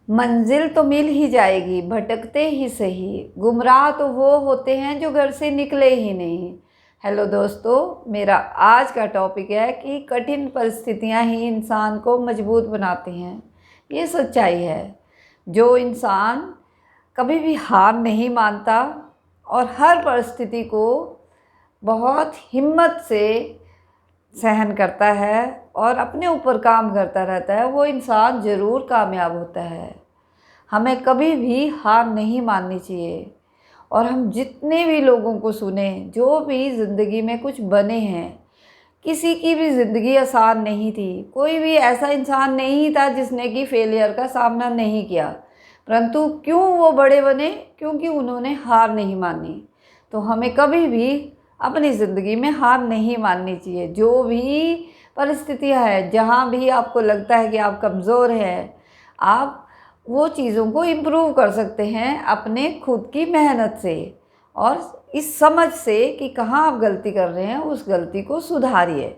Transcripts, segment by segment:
मंजिल तो मिल ही जाएगी भटकते ही सही, गुमराह तो वो होते हैं जो घर से निकले ही नहीं। हेलो दोस्तों, मेरा आज का टॉपिक है कि कठिन परिस्थितियां ही इंसान को मजबूत बनाती हैं। ये सच्चाई है। जो इंसान कभी भी हार नहीं मानता और हर परिस्थिति को बहुत हिम्मत से सहन करता है और अपने ऊपर काम करता रहता है, वो इंसान ज़रूर कामयाब होता है। हमें कभी भी हार नहीं माननी चाहिए। और हम जितने भी लोगों को सुने, जो भी ज़िंदगी में कुछ बने हैं, किसी की भी ज़िंदगी आसान नहीं थी। कोई भी ऐसा इंसान नहीं था जिसने कि फेलियर का सामना नहीं किया। परंतु क्यों वो बड़े बने? क्योंकि उन्होंने हार नहीं मानी। तो हमें कभी भी अपनी ज़िंदगी में हार नहीं माननी चाहिए। जो भी परिस्थितियाँ हैं, जहाँ भी आपको लगता है कि आप कमज़ोर हैं, आप वो चीज़ों को इम्प्रूव कर सकते हैं अपने खुद की मेहनत से और इस समझ से कि कहाँ आप गलती कर रहे हैं, उस गलती को सुधारिए।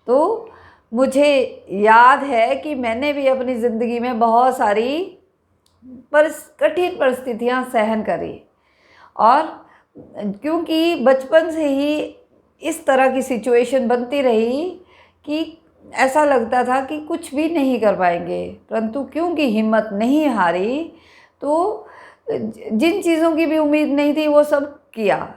तो मुझे याद है कि मैंने भी अपनी ज़िंदगी में बहुत सारी कठिन परिस्थितियाँ सहन करी। और क्योंकि बचपन से ही इस तरह की सिचुएशन बनती रही कि ऐसा लगता था कि कुछ भी नहीं कर पाएंगे, परंतु क्योंकि हिम्मत नहीं हारी, तो जिन चीज़ों की भी उम्मीद नहीं थी वो सब किया।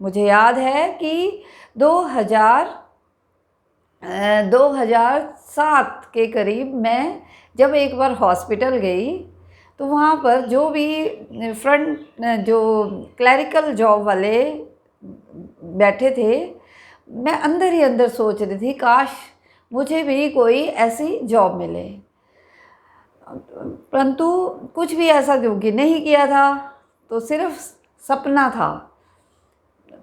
मुझे याद है कि 2007 के करीब मैं जब एक बार हॉस्पिटल गई, तो वहाँ पर जो भी जो क्लरिकल जॉब वाले बैठे थे, मैं अंदर ही अंदर सोच रही थी काश मुझे भी कोई ऐसी जॉब मिले। परंतु कुछ भी ऐसा क्योंकि नहीं किया था, तो सिर्फ सपना था।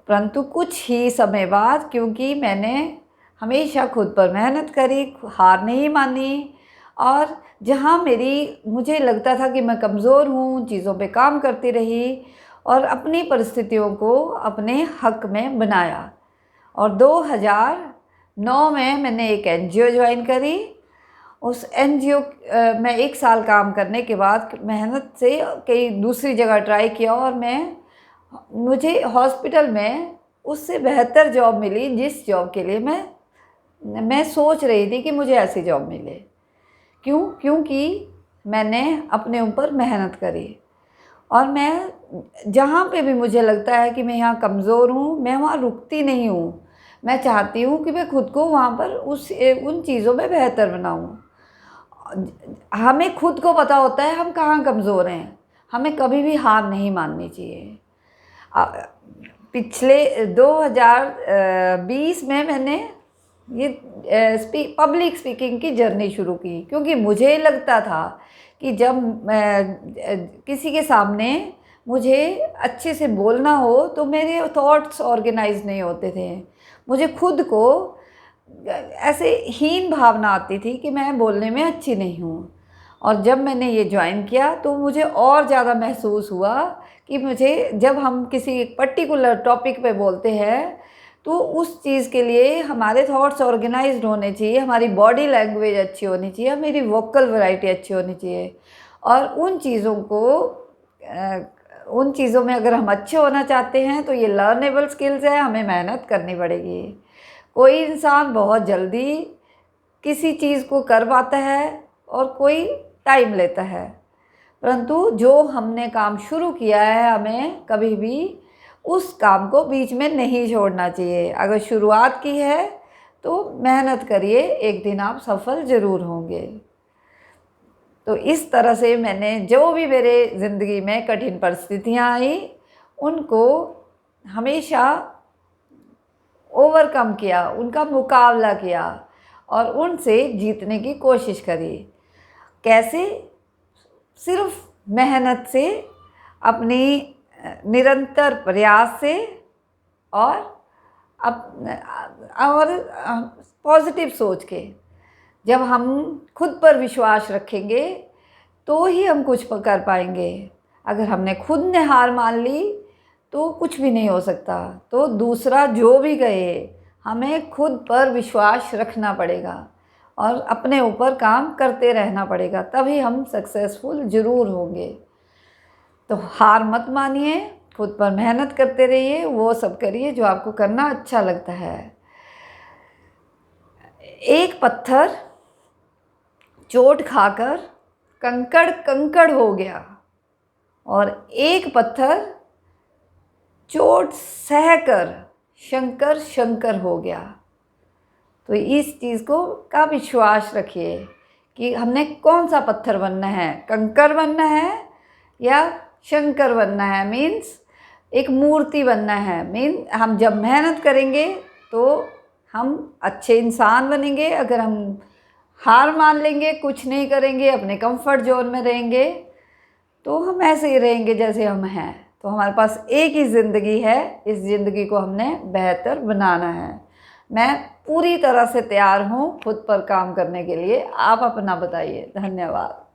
परंतु कुछ ही समय बाद, क्योंकि मैंने हमेशा खुद पर मेहनत करी, हार नहीं मानी, और जहाँ मुझे लगता था कि मैं कमज़ोर हूँ, चीज़ों पे काम करती रही और अपनी परिस्थितियों को अपने हक में बनाया। और 2009 में मैंने एक एनजीओ ज्वाइन करी। उस एनजीओ में 1 साल काम करने के बाद मेहनत से कई दूसरी जगह ट्राई किया और मुझे हॉस्पिटल में उससे बेहतर जॉब मिली, जिस जॉब के लिए मैं सोच रही थी कि मुझे ऐसी जॉब मिले। क्योंकि मैंने अपने ऊपर मेहनत करी और मैं जहाँ पे भी मुझे लगता है कि मैं यहाँ कमज़ोर हूँ, मैं वहाँ रुकती नहीं हूँ। मैं चाहती हूँ कि मैं खुद को वहाँ पर उन चीज़ों में बेहतर बनाऊँ। हमें खुद को पता होता है हम कहाँ कमज़ोर हैं। हमें कभी भी हार नहीं माननी चाहिए। पिछले 2020 में मैंने ये पब्लिक स्पीकिंग की जर्नी शुरू की, क्योंकि मुझे लगता था कि जब किसी के सामने मुझे अच्छे से बोलना हो तो मेरे थॉट्स ऑर्गेनाइज नहीं होते थे। मुझे खुद को ऐसे हीन भावना आती थी कि मैं बोलने में अच्छी नहीं हूँ। और जब मैंने ये ज्वाइन किया तो मुझे और ज़्यादा महसूस हुआ कि मुझे, जब हम किसी पर्टिकुलर टॉपिक पे बोलते हैं, तो उस चीज़ के लिए हमारे थॉट्स ऑर्गेनाइज्ड होने चाहिए, हमारी बॉडी लैंग्वेज अच्छी होनी चाहिए, मेरी वोकल वैरायटी अच्छी होनी चाहिए। और उन चीज़ों में अगर हम अच्छे होना चाहते हैं तो ये लर्नेबल स्किल्स है, हमें मेहनत करनी पड़ेगी। कोई इंसान बहुत जल्दी किसी चीज़ को कर पाता है और कोई टाइम लेता है, परंतु जो हमने काम शुरू किया है, हमें कभी भी उस काम को बीच में नहीं छोड़ना चाहिए। अगर शुरुआत की है तो मेहनत करिए, एक दिन आप सफल ज़रूर होंगे। तो इस तरह से मैंने जो भी मेरे ज़िंदगी में कठिन परिस्थितियाँ आई, उनको हमेशा ओवरकम किया, उनका मुकाबला किया और उनसे जीतने की कोशिश करी। कैसे? सिर्फ मेहनत से, अपनी निरंतर प्रयास से और पॉजिटिव सोच के। जब हम खुद पर विश्वास रखेंगे तो ही हम कुछ कर पाएंगे। अगर हमने खुद ने हार मान ली तो कुछ भी नहीं हो सकता। तो दूसरा जो भी कहे, हमें खुद पर विश्वास रखना पड़ेगा और अपने ऊपर काम करते रहना पड़ेगा, तभी हम सक्सेसफुल ज़रूर होंगे। तो हार मत मानिए, खुद पर मेहनत करते रहिए, वो सब करिए जो आपको करना अच्छा लगता है। एक पत्थर चोट खाकर कंकड़ कंकड़ हो गया और एक पत्थर चोट सहकर शंकर शंकर हो गया। तो इस चीज़ का विश्वास रखिए कि हमने कौन सा पत्थर बनना है, कंकड़ बनना है या शंकर बनना है, मीन्स एक मूर्ति बनना है। हम जब मेहनत करेंगे तो हम अच्छे इंसान बनेंगे। अगर हम हार मान लेंगे, कुछ नहीं करेंगे, अपने कंफर्ट जोन में रहेंगे, तो हम ऐसे ही रहेंगे जैसे हम हैं। तो हमारे पास एक ही ज़िंदगी है, इस ज़िंदगी को हमने बेहतर बनाना है। मैं पूरी तरह से तैयार हूँ खुद पर काम करने के लिए। आप अपना बताइए। धन्यवाद।